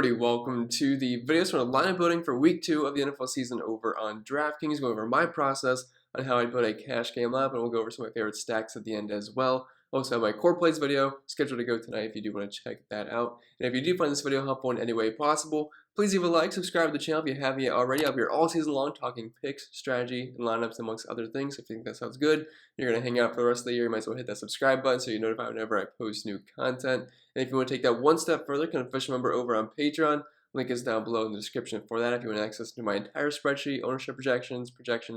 everybody, welcome to the videos for lineup building for week 2 of the NFL season over on DraftKings. Go over my process on how I build a cash game lineup, and we'll go over some of my favorite stacks at the end as well. Also have my core plays video scheduled to go tonight if you do want to check that out. And if you do find this video helpful in any way possible, please leave a like, subscribe to the channel if you haven't yet already. I'll be here all season long talking picks, strategy, and lineups amongst other things. If you think that sounds good, you're going to hang out for the rest of the year, you might as well hit that subscribe button so you're notified whenever I post new content. And if you want to take that one step further, become an official member over on Patreon. Link is down below in the description for that if you want access to my entire spreadsheet, ownership projections,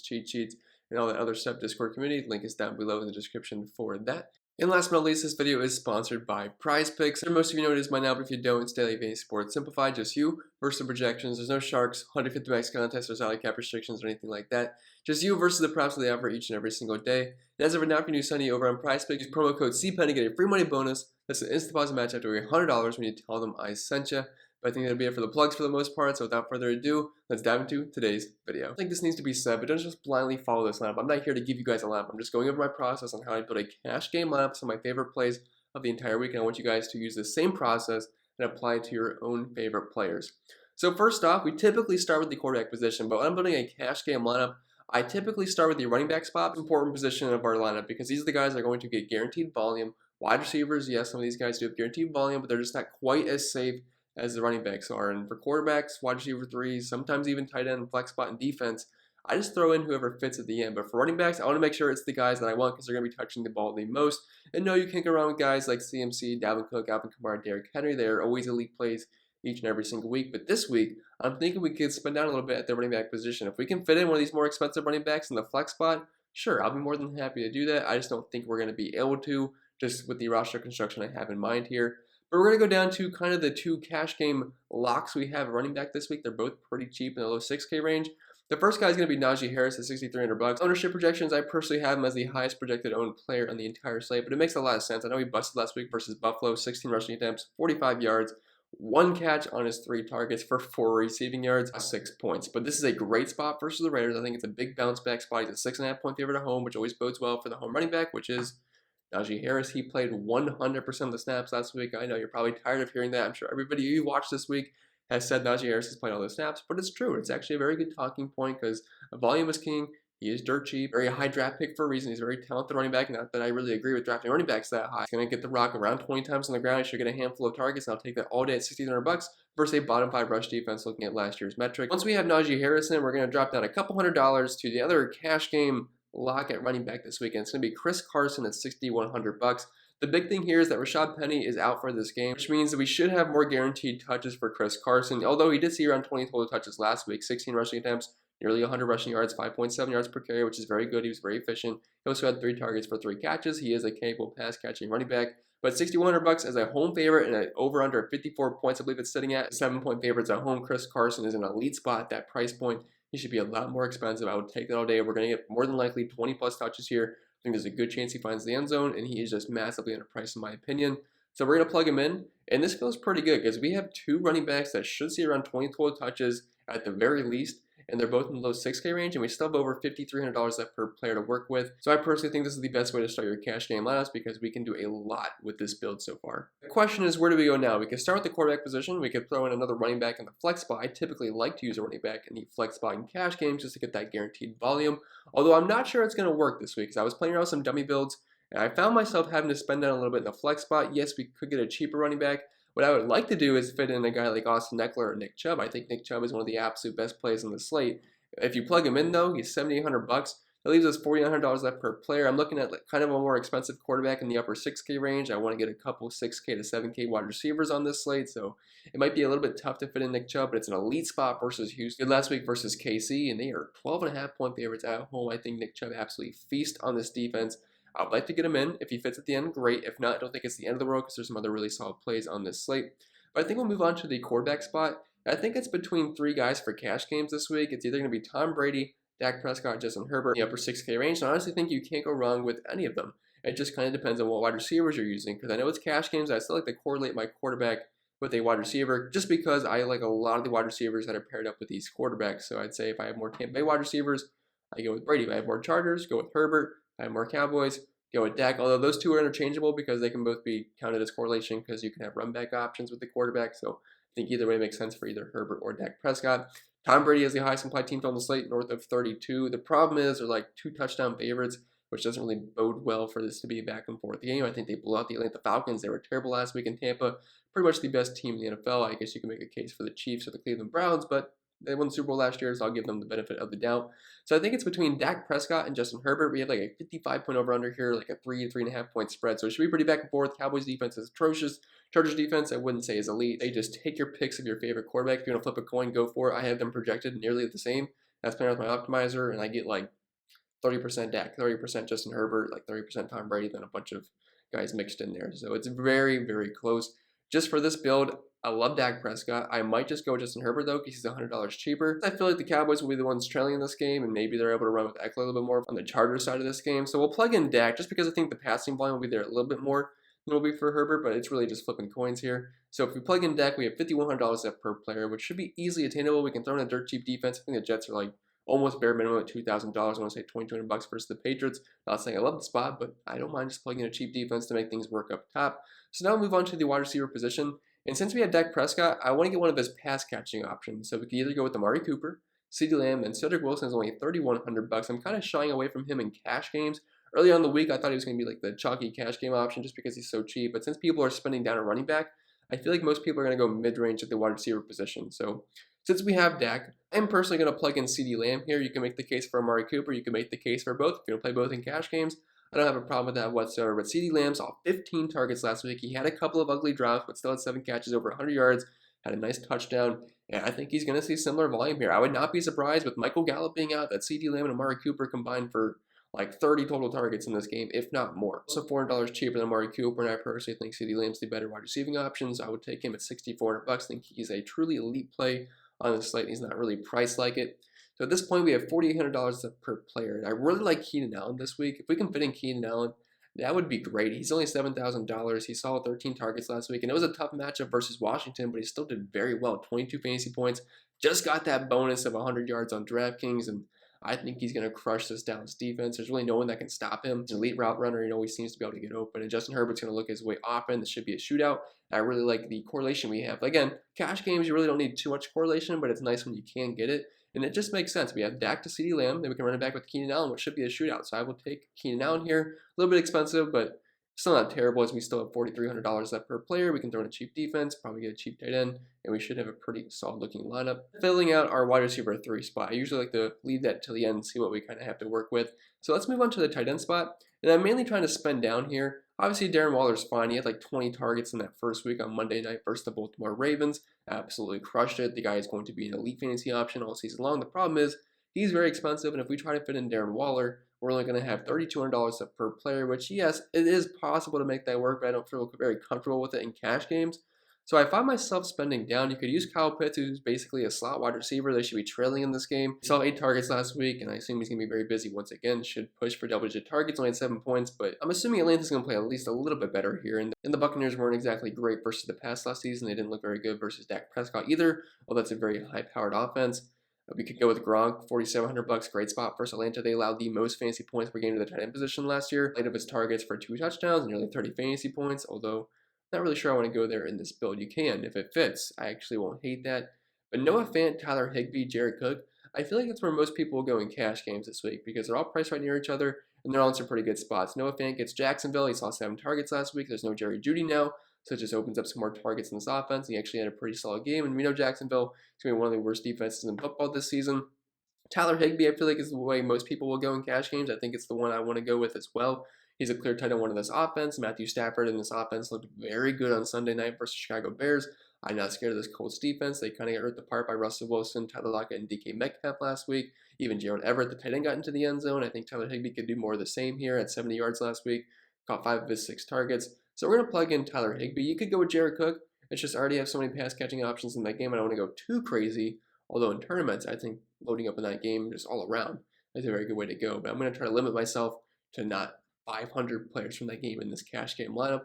cheat sheets, and all that other stuff. Discord community, link is down below in the description for that. And last but not least, this video is sponsored by Prize Picks. Most of you know it is by now, but if you don't, it's daily fantasy sports simplified, just you versus the projections. There's no sharks, 150 max contests, or salary cap restrictions or anything like that. Just you versus the props that they offer each and every single day. And as of right now, if you're new Sunday over on Prize Picks, use promo code CPENNY to get a free money bonus. That's an instant deposit match after $100 when you tell them I sent you. But I think that'll be it for the plugs for the most part, so without further ado, let's dive into today's video. I think this needs to be said, but don't just blindly follow this lineup. I'm not here to give you guys a lineup. I'm just going over my process on how I build a cash game lineup, some of my favorite plays of the entire week, and I want you guys to use the same process and apply it to your own favorite players. So first off, we typically start with the quarterback position, but when I'm building a cash game lineup, I typically start with the running back spot, important position of our lineup, because these are the guys that are going to get guaranteed volume. Wide receivers, yes, some of these guys do have guaranteed volume, but they're just not quite as safe as the running backs are. And for quarterbacks, wide receiver threes, sometimes even tight end, flex spot, and defense, I just throw in whoever fits at the end. But for running backs, I want to make sure it's the guys that I want because they're going to be touching the ball the most. And no, you can't go wrong with guys like CMC, Dalvin Cook, Alvin Kamara, Derrick Henry. They're always elite plays each and every single week. But this week, I'm thinking we could spend down a little bit at the running back position. If we can fit in one of these more expensive running backs in the flex spot, sure, I'll be more than happy to do that. I just don't think we're going to be able to, just with the roster construction I have in mind here. But we're going to go down to kind of the two cash game locks we have at running back this week. They're both pretty cheap in the low 6K range. The first guy is going to be Najee Harris at $6,300. Ownership projections, I personally have him as the highest projected owned player on the entire slate, but it makes a lot of sense. I know he busted last week versus Buffalo, 16 rushing attempts, 45 yards, 1 catch on his 3 targets for 4 receiving yards, 6 points. But this is a great spot versus the Raiders. I think it's a big bounce back spot. He's a 6.5 point favorite at home, which always bodes well for the home running back, which is Najee Harris. He played 100% of the snaps last week. I know you're probably tired of hearing that. I'm sure everybody you watched this week has said Najee Harris has played all those snaps, but it's true. It's actually a very good talking point because volume is king. He is dirt cheap, very high draft pick for a reason. He's a very talented running back. Not that I really agree with drafting running backs that high. He's going to get the rock around 20 times on the ground. He should get a handful of targets, and I'll take that all day at $1,600 versus a bottom 5 rush defense looking at last year's metric. Once we have Najee Harris in, we're going to drop down a couple $100s to the other cash game lock at running back this weekend. It's going to be Chris Carson at $6,100. The big thing here is that Rashad Penny is out for this game, which means that we should have more guaranteed touches for Chris Carson, although he did see around 20 total touches last week, 16 rushing attempts, nearly 100 rushing yards, 5.7 yards per carry, which is very good. He was very efficient. He also had 3 targets for 3 catches. He is a capable pass-catching running back. But $6,100 as a home favorite and an over-under 54 points, I believe it's sitting at 7-point favorites at home. Chris Carson is an elite spot at that price point. He should be a lot more expensive. I would take that all day. We're going to get more than likely 20-plus touches here. I think there's a good chance he finds the end zone, and he is just massively underpriced in my opinion. So we're going to plug him in, and this feels pretty good because we have 2 running backs that should see around 20 total touches at the very least, and they're both in the low 6K range, and we still have over $5,300 left per player to work with. So I personally think this is the best way to start your cash game lineups because we can do a lot with this build so far. The question is, where do we go now? We could start with the quarterback position. We could throw in another running back in the flex spot. I typically like to use a running back in the flex spot in cash games just to get that guaranteed volume, although I'm not sure it's going to work this week because I was playing around with some dummy builds, and I found myself having to spend down a little bit in the flex spot. Yes, we could get a cheaper running back. What I would like to do is fit in a guy like Austin Ekeler or Nick Chubb. I think Nick Chubb is one of the absolute best plays on the slate. If you plug him in, though, he's $7,800. That leaves us $4,900 left per player. I'm looking at kind of a more expensive quarterback in the upper 6K range. I want to get a couple 6K to 7K wide receivers on this slate, so it might be a little bit tough to fit in Nick Chubb, but it's an elite spot versus Houston. Last week versus KC, and they are 12.5 point favorites at home. I think Nick Chubb absolutely feast on this defense. I'd like to get him in. If he fits at the end, great. If not, I don't think it's the end of the world because there's some other really solid plays on this slate. But I think we'll move on to the quarterback spot. I think it's between 3 guys for cash games this week. It's either going to be Tom Brady, Dak Prescott, Justin Herbert in the upper 6K range. And I honestly think you can't go wrong with any of them. It just kind of depends on what wide receivers you're using. Because I know it's cash games. I still like to correlate my quarterback with a wide receiver just because I like a lot of the wide receivers that are paired up with these quarterbacks. So I'd say if I have more Tampa Bay wide receivers, I go with Brady. If I have more Chargers, go with Herbert. If I have more Cowboys, go with Dak. Although those two are interchangeable because they can both be counted as correlation because you can have run back options with the quarterback. So think either way makes sense for either Herbert or Dak Prescott. Tom Brady has the highest implied team total on the slate, north of 32. The problem is they're like 2 touchdown favorites, which doesn't really bode well for this to be a back and forth game. I think they blew out the Atlanta Falcons. They were terrible last week in Tampa. Pretty much the best team in the NFL. I guess you can make a case for the Chiefs or the Cleveland Browns, but they won the Super Bowl last year, so I'll give them the benefit of the doubt. So I think it's between Dak Prescott and Justin Herbert. We have like a 55-point over-under here, like a 3.5 point spread. So it should be pretty back and forth. Cowboys defense is atrocious. Chargers defense, I wouldn't say is elite. They just take your picks of your favorite quarterback. If you want to flip a coin, go for it. I have them projected nearly the same. That's playing with my optimizer, and I get like 30% Dak, 30% Justin Herbert, like 30% Tom Brady, then a bunch of guys mixed in there. So it's very, very close. Just for this build, I love Dak Prescott. I might just go with Justin Herbert, though, because he's $100 cheaper. I feel like the Cowboys will be the ones trailing in this game, and maybe they're able to run with Eckler a little bit more on the Chargers side of this game. So we'll plug in Dak, just because I think the passing volume will be there a little bit more than it will be for Herbert, but it's really just flipping coins here. So if we plug in Dak, we have $5,100 left per player, which should be easily attainable. We can throw in a dirt cheap defense. I think the Jets are like almost bare minimum at $2,000. I want to say $2,200 versus the Patriots. Not saying I love the spot, but I don't mind just plugging in a cheap defense to make things work up top. So now we'll move on to the wide receiver position. And since we have Dak Prescott, I want to get one of his pass catching options. So we can either go with Amari Cooper, CeeDee Lamb, and Cedric Wilson is only $3,100. I'm kind of shying away from him in cash games. Early on in the week, I thought he was going to be like the chalky cash game option just because he's so cheap. But since people are spending down a running back, I feel like most people are going to go mid-range at the wide receiver position. So since we have Dak, I'm personally going to plug in CeeDee Lamb here. You can make the case for Amari Cooper. You can make the case for both. If you're going to play both in cash games, I don't have a problem with that whatsoever. But CeeDee Lamb saw 15 targets last week. He had a couple of ugly drops, but still had 7 catches over 100 yards, had a nice touchdown. And I think he's going to see similar volume here. I would not be surprised with Michael Gallup being out that CeeDee Lamb and Amari Cooper combined for like 30 total targets in this game, if not more. So $400 cheaper than Amari Cooper, and I personally think CeeDee Lamb's the better wide receiving options. I would take him at $6,400. I think he's a truly elite play on the slate. He's not really priced like it. So at this point, we have $4,800 per player. And I really like Keenan Allen this week. If we can fit in Keenan Allen, that would be great. He's only $7,000. He saw 13 targets last week, and it was a tough matchup versus Washington, but he still did very well. 22 fantasy points. Just got that bonus of 100 yards on DraftKings, and I think he's going to crush this Dallas defense. There's really no one that can stop him. He's an elite route runner. He always seems to be able to get open. And Justin Herbert's going to look his way often. This should be a shootout. I really like the correlation we have. Again, cash games, you really don't need too much correlation, but it's nice when you can get it. And it just makes sense. We have Dak to CeeDee Lamb. Then we can run it back with Keenan Allen, which should be a shootout. So I will take Keenan Allen here. A little bit expensive, but still not terrible, as we still have $4,300 left per player. We can throw in a cheap defense, probably get a cheap tight end, and we should have a pretty solid looking lineup. Filling out our wide receiver 3 spot. I usually like to leave that till the end and see what we kind of have to work with. So let's move on to the tight end spot. And I'm mainly trying to spend down here. Obviously, Darren Waller's fine. He had like 20 targets in that first week on Monday night versus the Baltimore Ravens. Absolutely crushed it. The guy is going to be an elite fantasy option all season long. The problem is he's very expensive, and if we try to fit in Darren Waller, we're only going to have $3,200 per player, which, yes, it is possible to make that work, but I don't feel very comfortable with it in cash games. So I find myself spending down. You could use Kyle Pitts, who's basically a slot wide receiver. They should be trailing in this game. He saw 8 targets last week, and I assume he's going to be very busy once again. Should push for double-digit targets, only had 7 points, but I'm assuming Atlanta's going to play at least a little bit better here. And the Buccaneers weren't exactly great versus the pass last season. They didn't look very good versus Dak Prescott either, although that's a very high-powered offense. We could go with Gronk, $4,700, great spot versus Atlanta. They allowed the most fantasy points per game to the tight end position last year. 8 of his targets for 2 touchdowns and nearly 30 fantasy points, although not really sure I want to go there in this build. You can, if it fits. I actually won't hate that. But Noah Fant, Tyler Higbee, Jared Cook, I feel like that's where most people will go in cash games this week because they're all priced right near each other, and they're all in some pretty good spots. Noah Fant gets Jacksonville. He saw 7 targets last week. There's no Jerry Jeudy now, so it just opens up some more targets in this offense. He actually had a pretty solid game, and we know Jacksonville is going to be one of the worst defenses in football this season. Tyler Higbee, I feel like, is the way most people will go in cash games. I think it's the one I want to go with as well. He's a clear tight end one of this offense. Matthew Stafford in this offense looked very good on Sunday night versus Chicago Bears. I'm not scared of this Colts defense. They kind of got ripped apart by Russell Wilson, Tyler Lockett, and DK Metcalf last week. Even Gerald Everett, the tight end, got into the end zone. I think Tyler Higbee could do more of the same here at 70 yards last week. Caught 5 of his 6 targets. So we're going to plug in Tyler Higbee. You could go with Jared Cook. It's just I already have so many pass catching options in that game. I don't want to go too crazy. Although in tournaments, I think loading up in that game just all around is a very good way to go. But I'm going to try to limit myself to not 500 players from that game in this cash game lineup.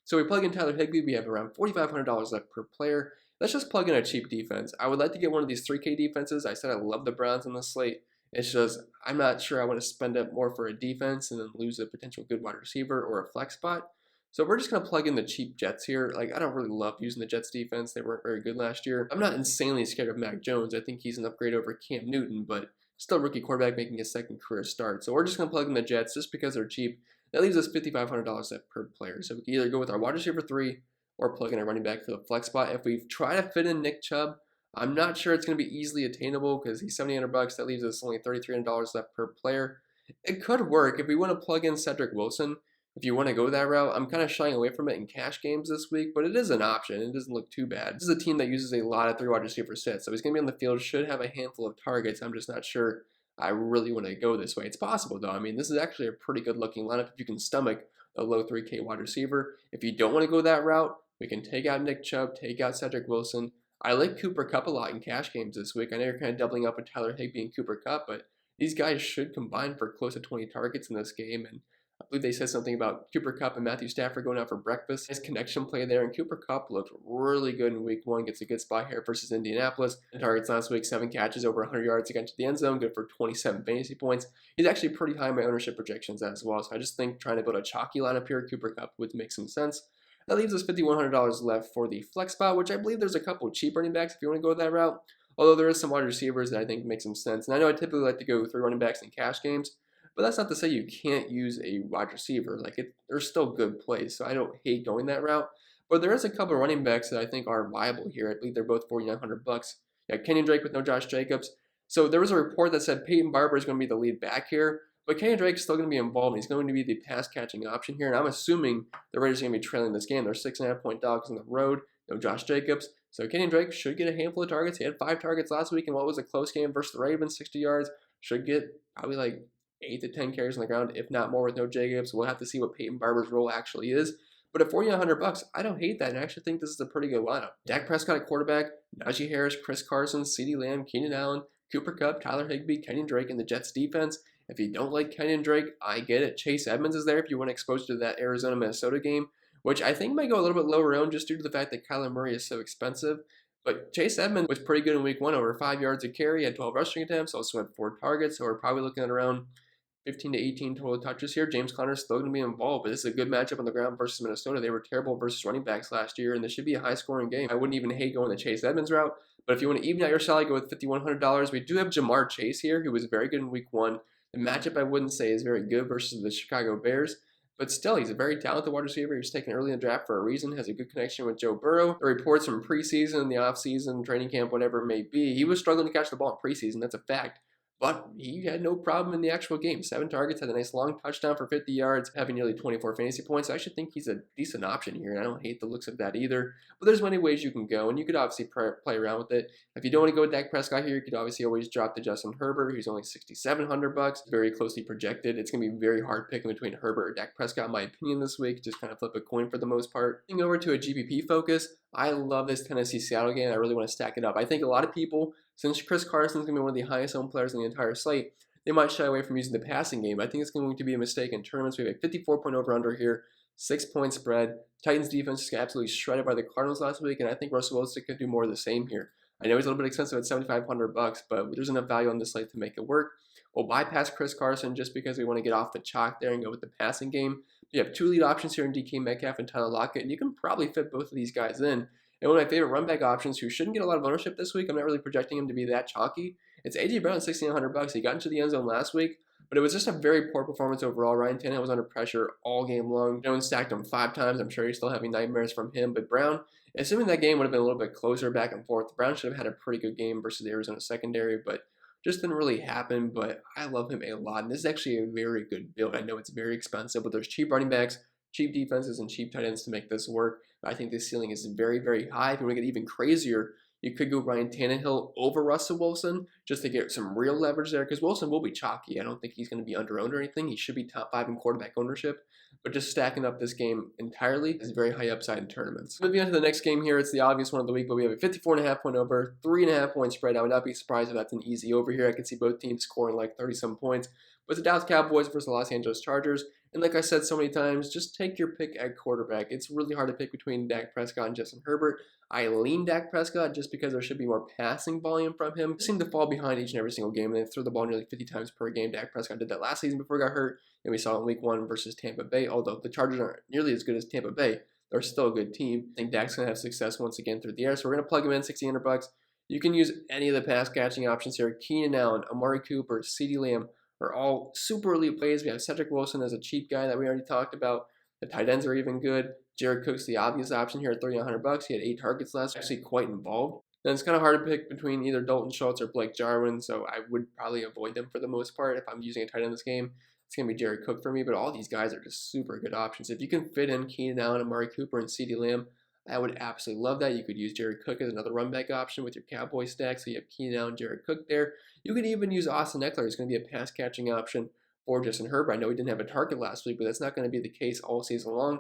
So we plug in Tyler Higbee. We have around $4,500 left per player. Let's just plug in a cheap defense. I would like to get one of these 3K defenses. I said I love the Browns on the slate. It's just I'm not sure I want to spend up more for a defense and then lose a potential good wide receiver or a flex spot. So we're just going to plug in the cheap Jets here. Like, I don't really love using the Jets defense. They weren't very good last year. I'm not insanely scared of Mac Jones. I think he's an upgrade over Cam Newton, but still rookie quarterback making his second career start. So we're just going to plug in the Jets just because they're cheap. That leaves us $5,500 per player. So we can either go with our wide receiver 3 or plug in a running back for the flex spot. If we try to fit in Nick Chubb, I'm not sure it's going to be easily attainable because he's $7,800. That leaves us only $3,300 left per player. It could work if we want to plug in Cedric Wilson. If you want to go that route, I'm kind of shying away from it in cash games this week, but it is an option. It doesn't look too bad. This is a team that uses a lot of 3 wide receiver sets, so he's going to be on the field, should have a handful of targets. I'm just not sure I really want to go this way. It's possible, though. I mean, this is actually a pretty good-looking lineup if you can stomach a low 3K wide receiver. If you don't want to go that route, we can take out Nick Chubb, take out Cedric Wilson. I like Cooper Kupp a lot in cash games this week. I know you're kind of doubling up with Tyler Higbee and Cooper Kupp, but these guys should combine for close to 20 targets in this game, and I believe they said something about Cooper Kupp and Matthew Stafford going out for breakfast. Nice connection play there, and Cooper Kupp looked really good in week 1. Gets a good spot here versus Indianapolis. And targets last week, 7 catches, over 100 yards against the end zone, good for 27 fantasy points. He's actually pretty high in my ownership projections as well, so I just think trying to build a chalky lineup here, Cooper Kupp would make some sense. That leaves us $5,100 left for the flex spot, which I believe there's a couple cheap running backs if you want to go that route. Although there is some wide receivers that I think make some sense. And I know I typically like to go 3 running backs in cash games, but that's not to say you can't use a wide receiver. There's still good plays, so I don't hate going that route. But there is a couple of running backs that I think are viable here. I believe they're both $4,900. Yeah, Kenyon Drake with no Josh Jacobs. So there was a report that said Peyton Barber is going to be the lead back here, but Kenyon Drake is still going to be involved. He's going to be the pass-catching option here, and I'm assuming the Raiders are going to be trailing this game. They're 6.5-point dogs on the road. No Josh Jacobs. So Kenyon Drake should get a handful of targets. He had 5 targets last week in what was a close game versus the Ravens, 60 yards. Should get probably like 8 to 10 carries on the ground, if not more, with no Jacobs. We'll have to see what Peyton Barber's role actually is. But at $4,900, I don't hate that, and I actually think this is a pretty good lineup. Dak Prescott at quarterback, Najee Harris, Chris Carson, CeeDee Lamb, Keenan Allen, Cooper Kupp, Tyler Higbee, Kenyon Drake, and the Jets defense. If you don't like Kenyon Drake, I get it. Chase Edmonds is there if you want to expose to that Arizona-Minnesota game, which I think might go a little bit lower owned just due to the fact that Kyler Murray is so expensive. But Chase Edmonds was pretty good in week 1, over 5 yards a carry, had 12 rushing attempts, also had 4 targets, so we're probably looking at around 15 to 18 total touches here. James Conner is still going to be involved, but this is a good matchup on the ground versus Minnesota. They were terrible versus running backs last year, and this should be a high-scoring game. I wouldn't even hate going the Chase Edmonds route, but if you want to even out your salary, go with $5,100. We do have Jamar Chase here, who was very good in week 1. The matchup I wouldn't say is very good versus the Chicago Bears, but still, he's a very talented wide receiver. He was taken early in the draft for a reason, has a good connection with Joe Burrow. The reports from preseason, the offseason, training camp, whatever it may be, he was struggling to catch the ball in preseason. That's a fact. But he had no problem in the actual game. 7 targets, had a nice long touchdown for 50 yards, having nearly 24 fantasy points. I actually think he's a decent option here, and I don't hate the looks of that either. But there's many ways you can go, and you could obviously play around with it. If you don't want to go with Dak Prescott here, you could obviously always drop to Justin Herbert, who's only $6,700, very closely projected. It's going to be very hard picking between Herbert or Dak Prescott, in my opinion, this week. Just kind of flip a coin for the most part. Moving over to a GPP focus, I love this Tennessee-Seattle game. I really want to stack it up. I think a lot of people, since Chris Carson's going to be one of the highest owned players in the entire slate, they might shy away from using the passing game. I think it's going to be a mistake in tournaments. We have a 54-point over-under here, 6-point spread. Titans defense just got absolutely shredded by the Cardinals last week, and I think Russell Wilson could do more of the same here. I know he's a little bit expensive at $7,500, but there's enough value on this slate to make it work. We'll bypass Chris Carson just because we want to get off the chalk there and go with the passing game. You have 2 lead options here in DK Metcalf and Tyler Lockett, and you can probably fit both of these guys in. And one of my favorite run back options who shouldn't get a lot of ownership this week, I'm not really projecting him to be that chalky, it's A.J. Brown at $1,600. He got into the end zone last week, but it was just a very poor performance overall. Ryan Tannehill was under pressure all game long. Jones stacked him 5 times. I'm sure you're still having nightmares from him. But Brown, assuming that game would have been a little bit closer back and forth, Brown should have had a pretty good game versus the Arizona secondary, but just didn't really happen. But I love him a lot, and this is actually a very good build. I know it's very expensive, but there's cheap running backs, cheap defenses, and cheap tight ends to make this work. I think the ceiling is very, very high. If you want to get even crazier, you could go Ryan Tannehill over Russell Wilson just to get some real leverage there, because Wilson will be chalky. I don't think he's going to be under-owned or anything. He should be top 5 in quarterback ownership, but just stacking up this game entirely is very high upside in tournaments. Moving on to the next game here, it's the obvious one of the week, but we have a 54.5-point over, 3.5-point spread. I would not be surprised if that's an easy over here. I could see both teams scoring like 30-some points. But it's the Dallas Cowboys versus the Los Angeles Chargers. And like I said so many times, just take your pick at quarterback. It's really hard to pick between Dak Prescott and Justin Herbert. I lean Dak Prescott just because there should be more passing volume from him. They seem to fall behind each and every single game, and they throw the ball nearly 50 times per game. Dak Prescott did that last season before he got hurt, and we saw it in Week 1 versus Tampa Bay. Although the Chargers aren't nearly as good as Tampa Bay, they're still a good team. I think Dak's going to have success once again through the air, so we're going to plug him in, $1,600. You can use any of the pass catching options here. Keenan Allen, Amari Cooper, CeeDee Lamb are all super elite plays. We have Cedric Wilson as a cheap guy that we already talked about. The tight ends are even good. Jared Cook's the obvious option here at $3,100. He had 8 targets last week, actually quite involved. Then it's kind of hard to pick between either Dalton Schultz or Blake Jarwin, so I would probably avoid them for the most part. If I'm using a tight end in this game, it's going to be Jared Cook for me, but all these guys are just super good options. If you can fit in Keenan Allen, Amari Cooper, and CeeDee Lamb, I would absolutely love that. You could use Jared Cook as another run back option with your Cowboy stack, so you have Keenan Allen, Jared Cook there. You could even use Austin Eckler. He's going to be a pass catching option for Justin Herbert. I know he didn't have a target last week, but that's not going to be the case all season long.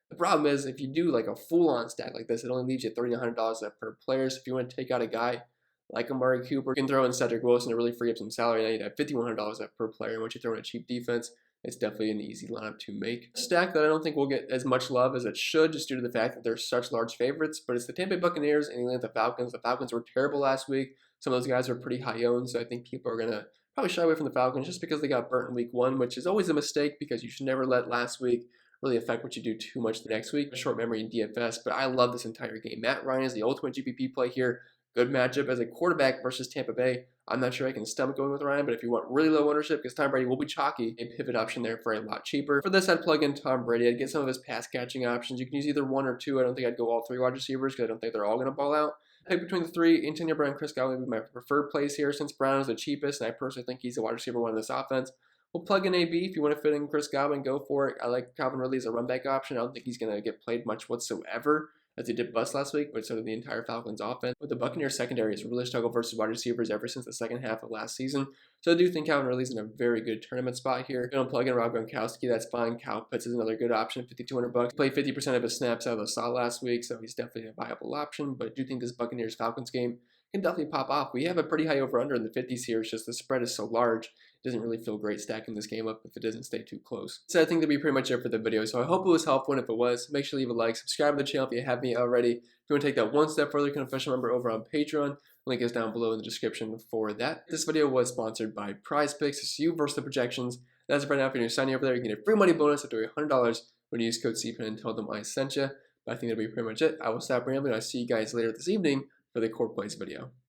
The problem is if you do like a full-on stack like this, it only leaves you $3,100 per player. So if you want to take out a guy like Amari Cooper, you can throw in Cedric Wilson to really free up some salary. Now you'd have $5,100 per player. And once you throw in a cheap defense, it's definitely an easy lineup to make. A stack that I don't think will get as much love as it should, just due to the fact that they're such large favorites, but it's the Tampa Bay Buccaneers and the Atlanta Falcons. The Falcons were terrible last week. Some of those guys are pretty high owned, so I think people are going to probably shy away from the Falcons just because they got burnt in Week 1, which is always a mistake because you should never let last week really affect what you do too much the next week. A short memory in DFS, but I love this entire game. Matt Ryan is the ultimate GPP play here. Good matchup as a quarterback versus Tampa Bay. I'm not sure I can stomach going with Ryan, but if you want really low ownership, because Tom Brady will be chalky, a pivot option there for a lot cheaper. For this, I'd plug in Tom Brady. I'd get some of his pass catching options. You can use either 1 or 2. I don't think I'd go all 3 wide receivers because I don't think they're all going to ball out. Pick between the 3. Antonio Brown and Chris Godwin would be my preferred plays here since Brown is the cheapest, and I personally think he's the wide receiver 1 in this offense. We'll plug in AB. If you want to fit in Chris Godwin, go for it. I like Calvin Ridley as a run back option. I don't think he's going to get played much whatsoever, as he did bust last week, but so did the entire Falcons offense. But the Buccaneers secondary has really struggled versus wide receivers ever since the second half of last season. So I do think Calvin Ridley's in a very good tournament spot here. If you don't plug in Rob Gronkowski, that's fine. Kyle Pitts is another good option, $5,200. Played 50% of his snaps out of the slot last week, so he's definitely a viable option. But I do think this Buccaneers-Falcons game can definitely pop off. We have a pretty high over-under in the 50s here. It's just the spread is so large. It doesn't really feel great stacking this game up if it doesn't stay too close. So I think that'll be pretty much it for the video. So I hope it was helpful, and if it was, make sure to leave a like, subscribe to the channel if you haven't already. If you want to take that one step further, you can official member over on Patreon. Link is down below in the description for that. This video was sponsored by Prize Picks. It's you versus the projections. That's it for now. If you're signing over there, you can get a free money bonus up to $100 when you use code CPIN and tell them I sent you. But I think that'll be pretty much it. I will stop rambling. I'll see you guys later this evening for the Core Plays video.